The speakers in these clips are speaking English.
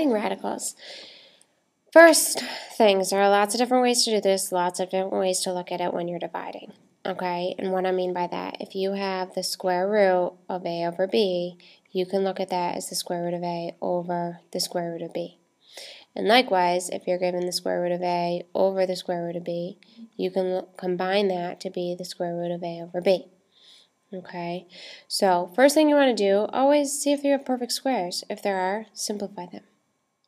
dividing radicals. First things, there are lots of different ways to do this, lots of different ways to look at it when you're dividing. Okay, and what I mean by that, if you have the square root of a over b, you can look at that as the square root of a over the square root of b. And likewise, if you're given the square root of a over the square root of b, you can combine that to be the square root of a over b. Okay, so first thing you want to do, always see if you have perfect squares. If there are, simplify them.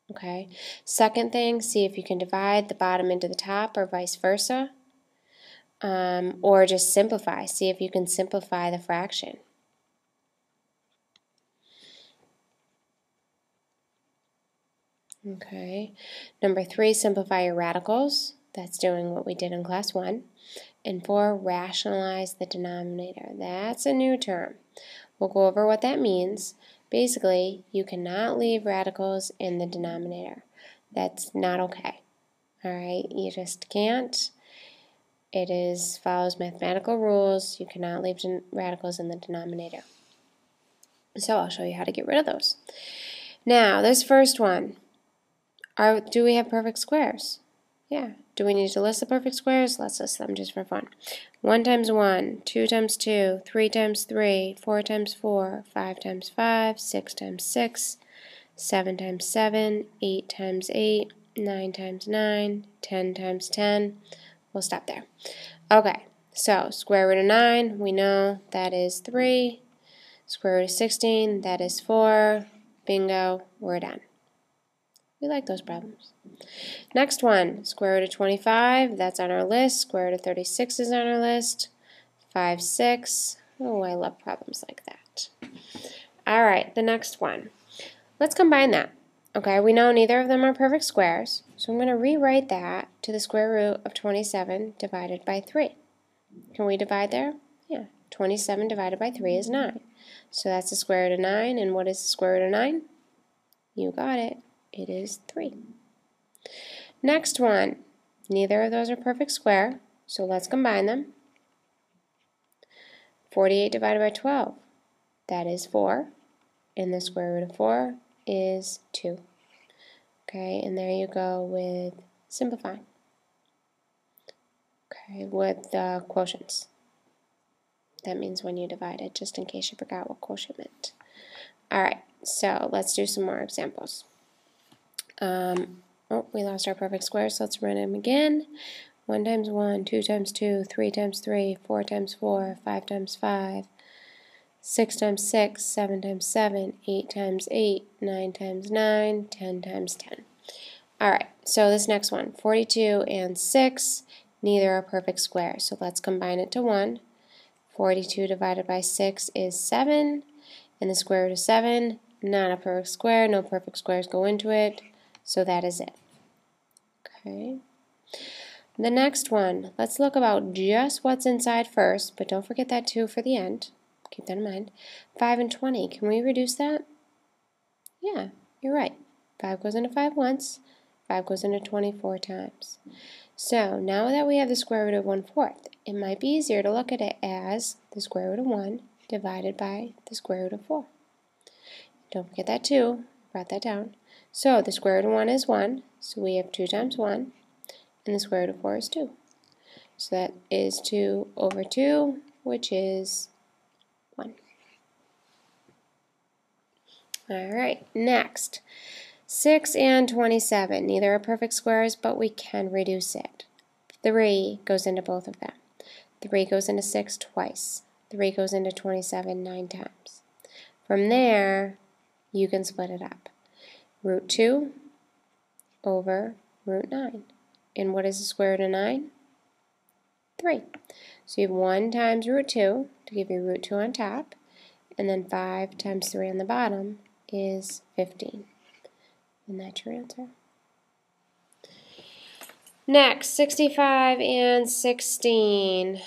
Okay, second thing, see if you can divide the bottom into the top or vice versa. Or just simplify. See if you can simplify the fraction. Okay. Number 3, simplify your radicals. That's doing what we did in class 1. And 4, rationalize the denominator. That's a new term. We'll go over what that means. Basically, you cannot leave radicals in the denominator. That's not okay. Alright, you just can't. It follows mathematical rules. You cannot leave radicals in the denominator. So I'll show you how to get rid of those. Now, this first one, do we have perfect squares? Yeah. Do we need to list the perfect squares? Let's list them just for fun. 1 times 1, 2 times 2, 3 times 3, 4 times 4, 5 times 5, 6 times 6, 7 times 7, 8 times 8, 9 times 9, 10 times 10. We'll stop there. Okay, so square root of 9, we know that is 3. Square root of 16, that is 4. Bingo, we're done. We like those problems. Next one, square root of 25, that's on our list. Square root of 36 is on our list. 5, 6. Oh, I love problems like that. All right, the next one. Let's combine that. Okay, we know neither of them are perfect squares, so I'm going to rewrite that to the square root of 27 divided by 3. Can we divide there? Yeah, 27 divided by 3 is 9. So that's the square root of 9, and what is the square root of 9? You got it. It is 3. Next one. Neither of those are perfect square, so let's combine them. 48 divided by 12. That is 4, and the square root of 4 is 2. Okay, and there you go with simplifying. Okay, with the quotients. That means when you divide it, just in case you forgot what quotient meant. Alright, so let's do some more examples. Oh, we lost our perfect squares, so let's run them again. 1 times 1, 2 times 2, 3 times 3, 4 times 4, 5 times 5, 6 times 6, 7 times 7, 8 times 8, 9 times 9, 10 times 10. Alright, so this next one, 42 and 6, neither are perfect squares, so let's combine it to 1. 42 divided by 6 is 7, and the square root of 7, not a perfect square, no perfect squares go into it, so that is it. Okay. The next one, let's look about just what's inside first, but don't forget that 2 for the end. Keep that in mind. 5 and 20, can we reduce that? Yeah, you're right. 5 goes into 5 once, 5 goes into 24 times. So now that we have the square root of 1/4, it might be easier to look at it as the square root of 1 divided by the square root of 4. Don't forget that 2, brought that down. So the square root of 1 is 1, so we have 2 times 1, and the square root of 4 is 2. So that is 2 over 2, which is 1. Alright, next. 6 and 27. Neither are perfect squares, but we can reduce it. 3 goes into both of them. 3 goes into 6 twice. 3 goes into 27 9 times. From there, you can split it up. Root 2 over root 9. And what is the square root of 9? 3. So you have 1 times root 2 to give you root 2 on top, and then 5 times 3 on the bottom is 15. And that's your answer. Next, 65 and 16.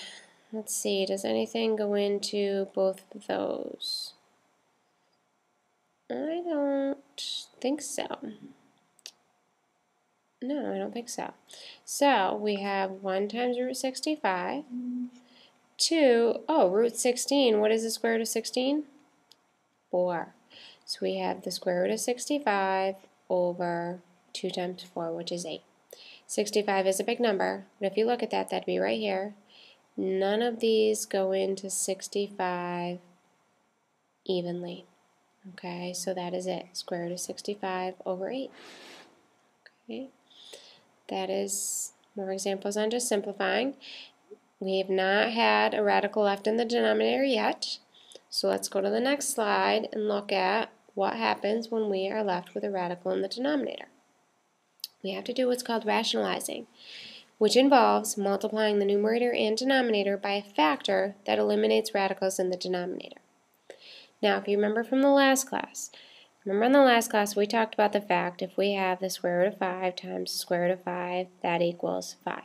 Let's see, does anything go into both of those? I don't think so. No, I don't think so. So we have 1 times root 65, 2, root 16. What is the square root of 16? 4. So we have the square root of 65 over 2 times 4, which is 8. 65 is a big number, but if you look at that, that'd be right here. None of these go into 65 evenly. Okay, so that is it. Square root of 65 over 8. Okay, that is more examples on just simplifying. We have not had a radical left in the denominator yet, so let's go to the next slide and look at what happens when we are left with a radical in the denominator. We have to do what's called rationalizing, which involves multiplying the numerator and denominator by a factor that eliminates radicals in the denominator. Now, if you remember from the last class, we talked about the fact if we have the square root of 5 times the square root of 5, that equals 5.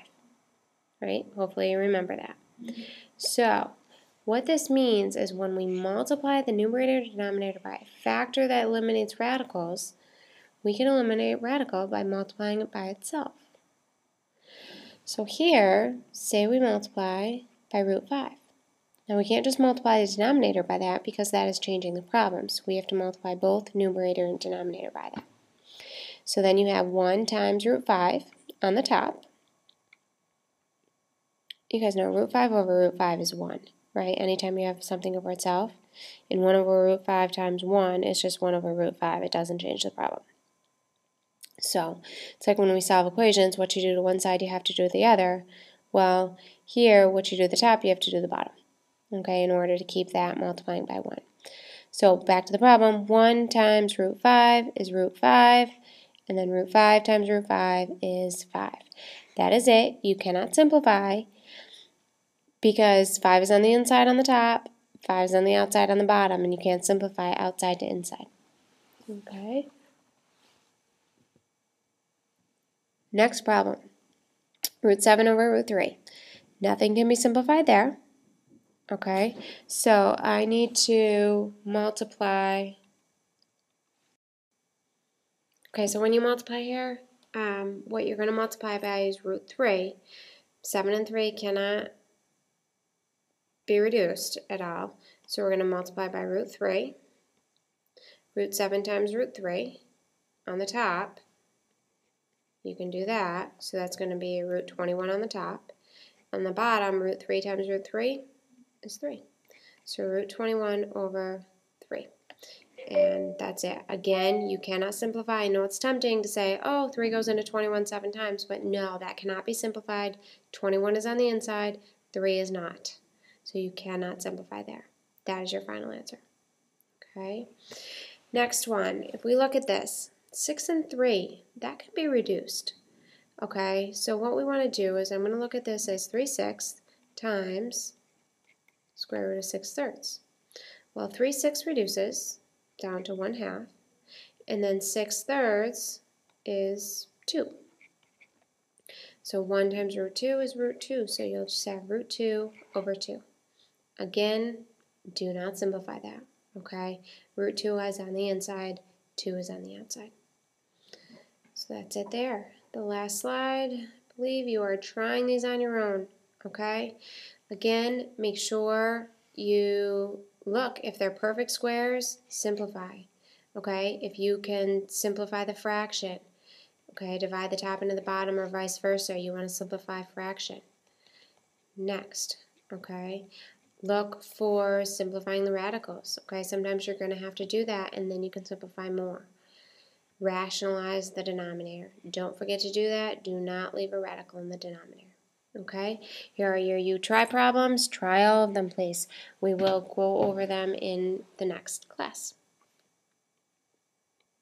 Right? Hopefully you remember that. So, what this means is when we multiply the numerator and denominator by a factor that eliminates radicals, we can eliminate a radical by multiplying it by itself. So here, say we multiply by root 5. Now we can't just multiply the denominator by that because that is changing the problem. So we have to multiply both numerator and denominator by that. So then you have 1 times root 5 on the top. You guys know root 5 over root 5 is 1, right? Anytime you have something over itself, and 1 over root 5 times 1 is just 1 over root 5. It doesn't change the problem. So it's like when we solve equations, what you do to one side you have to do to the other. Well, here what you do to the top you have to do to the bottom, okay, in order to keep that multiplying by 1. So back to the problem, 1 times root 5 is root 5, and then root 5 times root 5 is 5. That is it. You cannot simplify because 5 is on the inside on the top, 5 is on the outside on the bottom, and you can't simplify outside to inside. Okay. Next problem, root 7 over root 3. Nothing can be simplified there. Okay, so I need to multiply. Okay, so when you multiply here, what you're going to multiply by is root 3. 7 and 3 cannot be reduced at all, so we're going to multiply by root 3. Root 7 times root 3 on the top. You can do that, so that's going to be root 21 on the top. On the bottom, root 3 times root 3 is 3. So root 21 over 3. And that's it. Again, you cannot simplify. I know it's tempting to say, oh, 3 goes into 21 7 times, but no, that cannot be simplified. 21 is on the inside, 3 is not. So you cannot simplify there. That is your final answer. Okay. Next one, if we look at this, 6 and 3, that can be reduced. Okay, so what we want to do is I'm going to look at this as 3/6 times square root of 6/3. Well, 3/6 reduces down to 1/2, and then 6/3 is 2. So 1 times root 2 is root 2, so you'll just have root 2 over 2. Again, do not simplify that, okay? Root 2 is on the inside, 2 is on the outside. So that's it there. The last slide, I believe you are trying these on your own, okay? Again, make sure you look, if they're perfect squares, simplify, okay? If you can simplify the fraction, okay, divide the top into the bottom or vice versa, you want to simplify fraction. Next, okay, look for simplifying the radicals, okay? Sometimes you're going to have to do that and then you can simplify more. Rationalize the denominator. Don't forget to do that. Do not leave a radical in the denominator. Okay? Here are your you try problems. Try all of them, please. We will go over them in the next class.